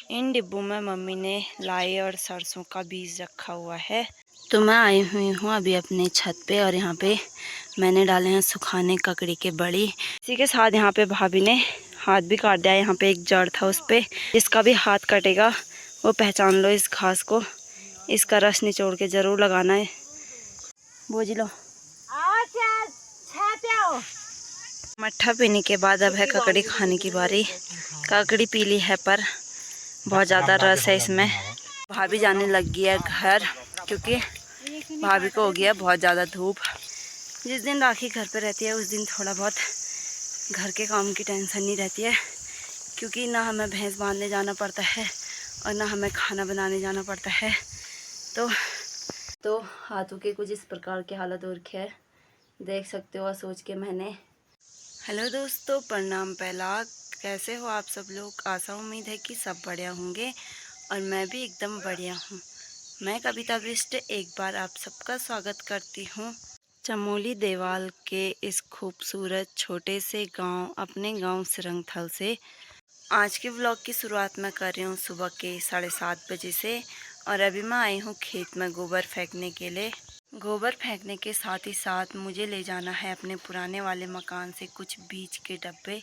इन डिब्बों में मम्मी ने लाई और सरसों का बीज रखा हुआ है। तो मैं आई हुई हूँ अभी अपने छत पे और यहाँ पे मैंने डाले हैं सुखाने ककड़ी के बड़ी। इसी के साथ यहाँ पे भाभी ने हाथ भी काट दिया। यहाँ पे एक जड़ था, उस पे जिसका भी हाथ कटेगा वो पहचान लो इस घास को। इसका रस निचोड़ के ज़रूर लगाना है। बोझ लो। मट्ठा पीने के बाद अब है ककड़ी खाने की बारी। ककड़ी पीली है पर बहुत ज़्यादा रस है इसमें। भाभी जाने लग गई है घर, क्योंकि भाभी को हो गया बहुत ज़्यादा धूप। जिस दिन राखी घर पे रहती है उस दिन थोड़ा बहुत घर के काम की टेंशन नहीं रहती है, क्योंकि ना हमें भैंस बांधने जाना पड़ता है और ना हमें खाना बनाने जाना पड़ता है। तो हाथों के कुछ इस प्रकार की हालत हो रखी है, देख सकते हो। सोच के मैंने हेलो दोस्तों, प्रणाम। पहला कैसे हो आप सब लोग? आशा उम्मीद है कि सब बढ़िया होंगे और मैं भी एकदम बढ़िया हूँ। मैं कविता बिष्ट एक बार आप सबका स्वागत करती हूँ चमोली देवाल के इस खूबसूरत छोटे से गांव, अपने गांव सिरंगथल से। आज के व्लॉग की शुरुआत मैं कर रही हूँ सुबह के 7:30 बजे से। और अभी मैं आई हूँ खेत में गोबर फेंकने के लिए। गोबर फेंकने के साथ ही साथ मुझे ले जाना है अपने पुराने वाले मकान से कुछ बीज के डब्बे।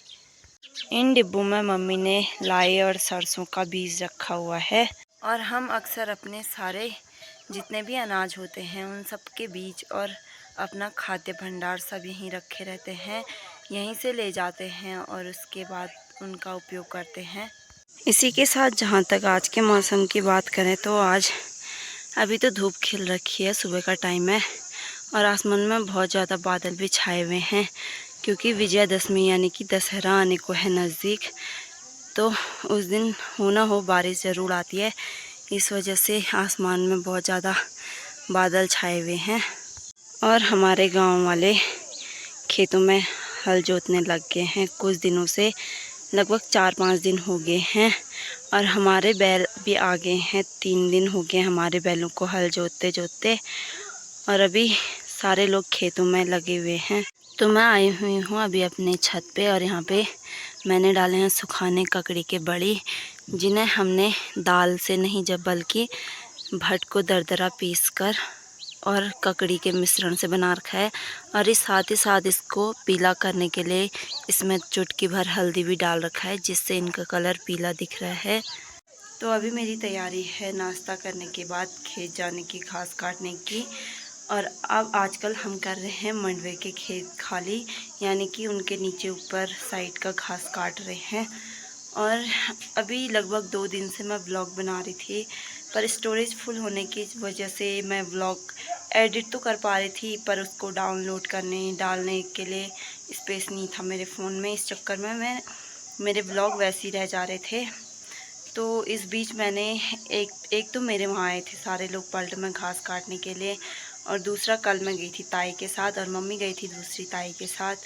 इन डिब्बों में मम्मी ने लाई और सरसों का बीज रखा हुआ है। और हम अक्सर अपने सारे जितने भी अनाज होते हैं उन सब के बीज और अपना खाद्य भंडार सब यहीं रखे रहते हैं। यहीं से ले जाते हैं और उसके बाद उनका उपयोग करते हैं। इसी के साथ जहाँ तक आज के मौसम की बात करें तो आज अभी तो धूप खिल रखी है, सुबह का टाइम है और आसमान में बहुत ज़्यादा बादल भी छाए हुए हैं, क्योंकि विजयादशमी यानी कि दशहरा आने को है नज़दीक। तो उस दिन हो ना हो बारिश ज़रूर आती है, इस वजह से आसमान में बहुत ज़्यादा बादल छाए हुए हैं। और हमारे गांव वाले खेतों में हल जोतने लग गए हैं कुछ दिनों से, लगभग 4-5 दिन हो गए हैं। और हमारे बैल भी आ गए हैं, 3 दिन हो गए हमारे बैलों को हल जोतते जोतते। और अभी सारे लोग खेतों में लगे हुए हैं। तो मैं आई हुई हूँ अभी अपने छत पे और यहाँ पे मैंने डाले हैं सुखाने ककड़ी के बड़ी, जिन्हें हमने दाल से नहीं जब बल्कि भट को दरदरा पीस कर और ककड़ी के मिश्रण से बना रखा है। और इस साथ ही साथ इसको पीला करने के लिए इसमें चुटकी भर हल्दी भी डाल रखा है, जिससे इनका कलर पीला दिख रहा है। तो अभी मेरी तैयारी है नाश्ता करने के बाद खेत जाने की, घास काटने की। और अब आजकल हम कर रहे हैं मंडवे के खेत खाली, यानी कि उनके नीचे ऊपर साइड का घास काट रहे हैं। और अभी लगभग 2 दिन से मैं व्लॉग बना रही थी, पर स्टोरेज फुल होने की वजह से मैं व्लॉग एडिट तो कर पा रही थी, पर उसको डाउनलोड करने डालने के लिए स्पेस नहीं था मेरे फ़ोन में। इस चक्कर में मेरे व्लॉग वैसे ही रह जा रहे थे। तो इस बीच मैंने एक तो मेरे वहाँ आए थे सारे लोग पल्ट में घास काटने के लिए, और दूसरा कल मैं गई थी ताई के साथ और मम्मी गई थी दूसरी ताई के साथ।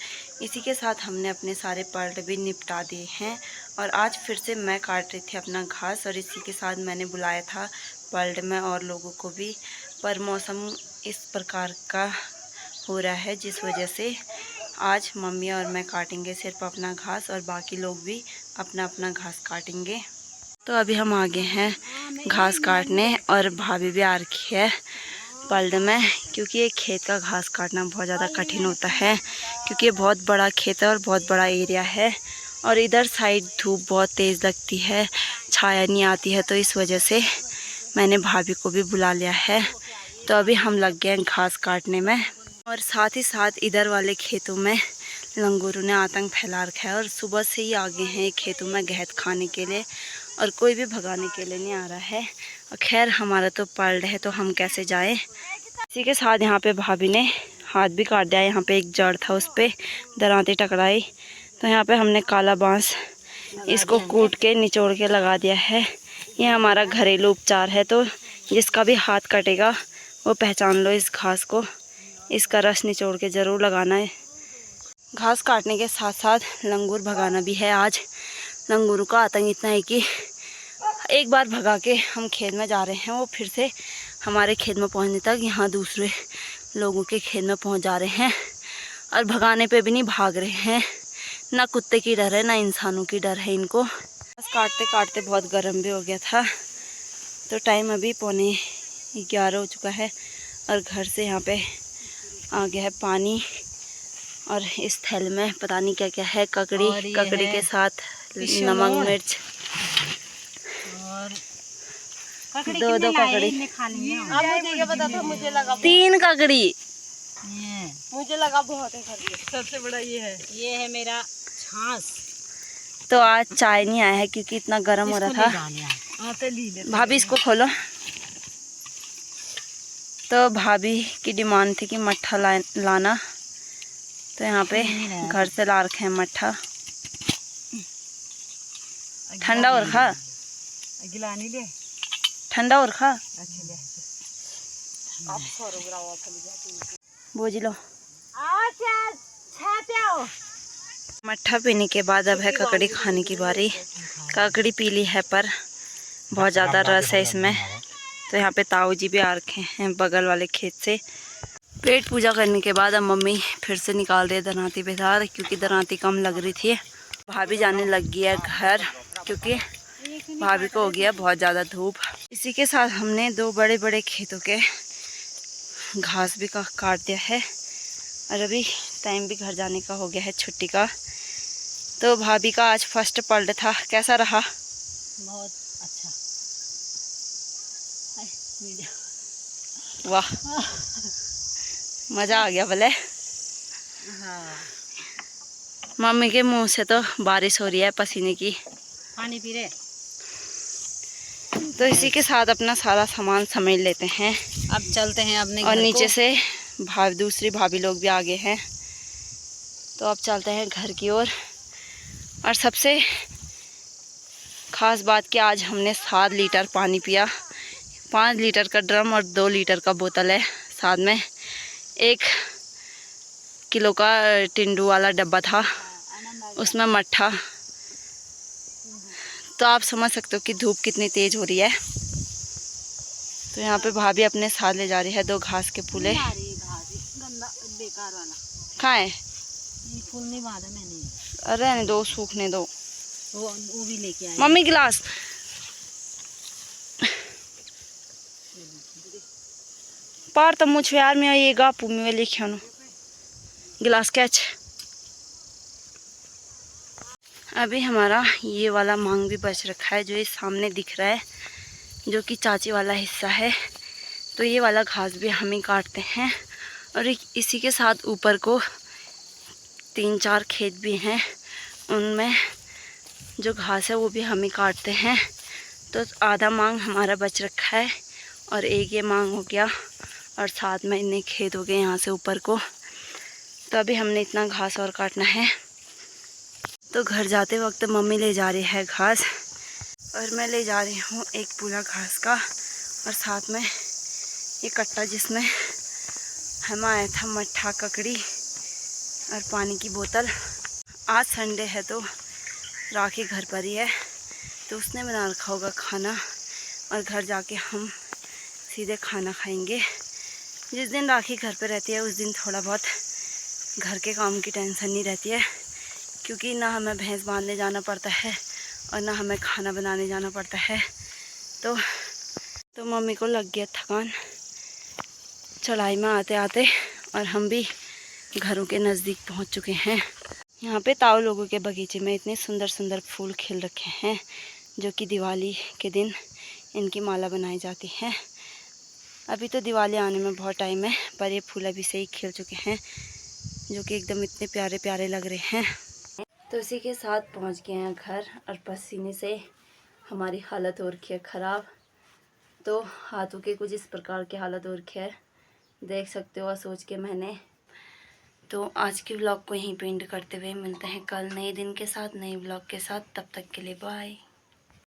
इसी के साथ हमने अपने सारे पल्ट भी निपटा दिए हैं और आज फिर से मैं काट रही थी अपना घास। और इसी के साथ मैंने बुलाया था पल्ट में और लोगों को भी, पर मौसम इस प्रकार का हो रहा है जिस वजह से आज मम्मी और मैं काटेंगे सिर्फ अपना घास और बाकी लोग भी अपना अपना घास काटेंगे। तो अभी हम आगे हैं घास काटने और भाभी भी आ रखी है पल्ड में, क्योंकि ये खेत का घास काटना बहुत ज़्यादा कठिन होता है, क्योंकि ये बहुत बड़ा खेत है और बहुत बड़ा एरिया है और इधर साइड धूप बहुत तेज़ लगती है, छाया नहीं आती है। तो इस वजह से मैंने भाभी को भी बुला लिया है। तो अभी हम लग गए हैं घास काटने में। और साथ ही साथ इधर वाले खेतों में लंगूरों ने आतंक फैला रखा है और सुबह से ही आगे हैं खेतों में गहत खाने के लिए, और कोई भी भगाने के लिए नहीं आ रहा है। और खैर हमारा तो पल्ड है तो हम कैसे जाएं। इसी के साथ यहाँ पे भाभी ने हाथ भी काट दिया। यहाँ पे एक जड़ था, उस पर दरांती टकराई, तो यहाँ पे हमने काला बांस इसको कूट के निचोड़ के लगा दिया है। ये हमारा घरेलू उपचार है, तो जिसका भी हाथ कटेगा वो पहचान लो इस घास को। इसका रस निचोड़ के ज़रूर लगाना है। घास काटने के साथ साथ लंगूर भगाना भी है। आज लंगूरों का आतंक इतना है कि एक बार भगा के हम खेत में जा रहे हैं, वो फिर से हमारे खेत में पहुंचने तक यहाँ दूसरे लोगों के खेत में पहुंच जा रहे हैं और भगाने पे भी नहीं भाग रहे हैं। ना कुत्ते की डर है ना इंसानों की डर है इनको। घास काटते काटते बहुत गर्म भी हो गया था। तो टाइम अभी 11:15 हो चुका है और घर से यहाँ पे आ गया है पानी। और इस थैले में पता नहीं क्या क्या है, ककड़ी के साथ नमक मिर्च और दो ककड़ी। मुझे लगा 3 ककड़ी, मुझे लगा बहुत है। घर पे सबसे बड़ा ये है मेरा छाछ। तो आज चाय नहीं आया है क्योंकि इतना गर्म हो रहा था। भाभी इसको खोलो। तो भाभी की डिमांड थी कि मट्ठा लाना, तो यहाँ पे घर से ला रखे हैं मट्ठा। ठंडा और खा, ठंडा और खा। बोझ लो। मट्ठा पीने के बाद अब है ककड़ी खाने की बारी। ककड़ी पीली है पर बहुत ज़्यादा रस है इसमें। तो यहाँ पे ताऊ जी भी आ रखे हैं बगल वाले खेत से। पेट पूजा करने के बाद अब मम्मी फिर से निकाल रही है दरांती पे धार, क्योंकि दरांती कम लग रही थी। भाभी जाने लग गई है घर क्योंकि भाभी को हो गया बहुत ज़्यादा धूप। इसी के साथ हमने 2 बड़े बड़े खेतों के घास भी काट दिया है और अभी टाइम भी घर जाने का हो गया है छुट्टी का। तो भाभी का आज फर्स्ट पल्ट था, कैसा रहा? बहुत अच्छा। वाह, मज़ा आ गया भले। हाँ। मम्मी के मुंह से तो बारिश हो रही है पसीने की। पानी पी रहे। तो इसी के साथ अपना सारा सामान समेट लेते हैं। अब चलते हैं अपने घर। और नीचे से दूसरी भाभी लोग भी आ गए हैं। तो अब चलते हैं घर की ओर। और सबसे ख़ास बात कि आज हमने 7 लीटर पानी पिया। 5 लीटर का ड्रम और 2 लीटर का बोतल है, साथ में 1 किलो का टिंडू वाला डब्बा था, उसमें मट्ठा। तो आप समझ सकते हो कि धूप कितनी तेज़ हो रही है। तो यहाँ पे भाभी अपने साथ ले जा रही है 2 घास के फूले। कहाँ है? फूल नहीं बांधा मैंने। अरे दो सूखने दो, वो भी लेके आए। मम्मी गिलास। पार तो मुझे यार में ये गापू में लिखे गिलास कैच। अभी हमारा ये वाला मांग भी बच रखा है जो ये सामने दिख रहा है, जो कि चाची वाला हिस्सा है। तो ये वाला घास भी हम ही काटते हैं। और इसी के साथ ऊपर को 3-4 खेत भी हैं, उनमें जो घास है वो भी हम ही काटते हैं। तो आधा मांग हमारा बच रखा है और एक ये मांग हो गया और साथ में इतने खेत हो गए यहाँ से ऊपर को। तो अभी हमने इतना घास और काटना है। तो घर जाते वक्त मम्मी ले जा रही है घास और मैं ले जा रही हूँ एक पूरा घास का और साथ में ये कट्टा जिसमें हम आया था मट्ठा, ककड़ी और पानी की बोतल। आज संडे है तो राखी घर पर ही है, तो उसने बना रखा होगा खाना और घर जाके हम सीधे खाना खाएंगे। जिस दिन राखी घर पर रहती है उस दिन थोड़ा बहुत घर के काम की टेंशन नहीं रहती है, क्योंकि ना हमें भैंस बांधने जाना पड़ता है और ना हमें खाना बनाने जाना पड़ता है। तो मम्मी को लग गया थकान चढ़ाई में आते आते और हम भी घरों के नज़दीक पहुंच चुके हैं। यहाँ पे ताऊ लोगों के बगीचे में इतने सुंदर सुंदर फूल खिल रखे हैं, जो कि दिवाली के दिन इनकी माला बनाई जाती है। अभी तो दिवाली आने में बहुत टाइम है, पर ये फूल अभी से ही खिल चुके हैं, जो कि एकदम इतने प्यारे प्यारे लग रहे हैं। तो इसी के साथ पहुंच गए हैं घर और पसीने से हमारी हालत हो रखी है ख़राब। तो हाथों के कुछ इस प्रकार की हालत हो रखी है, देख सकते हो सोच के मैंने। तो आज के व्लॉग को यहीं पे एंड करते हुए मिलते हैं कल नए दिन के साथ, नए व्लॉग के साथ। तब तक के लिए बाय।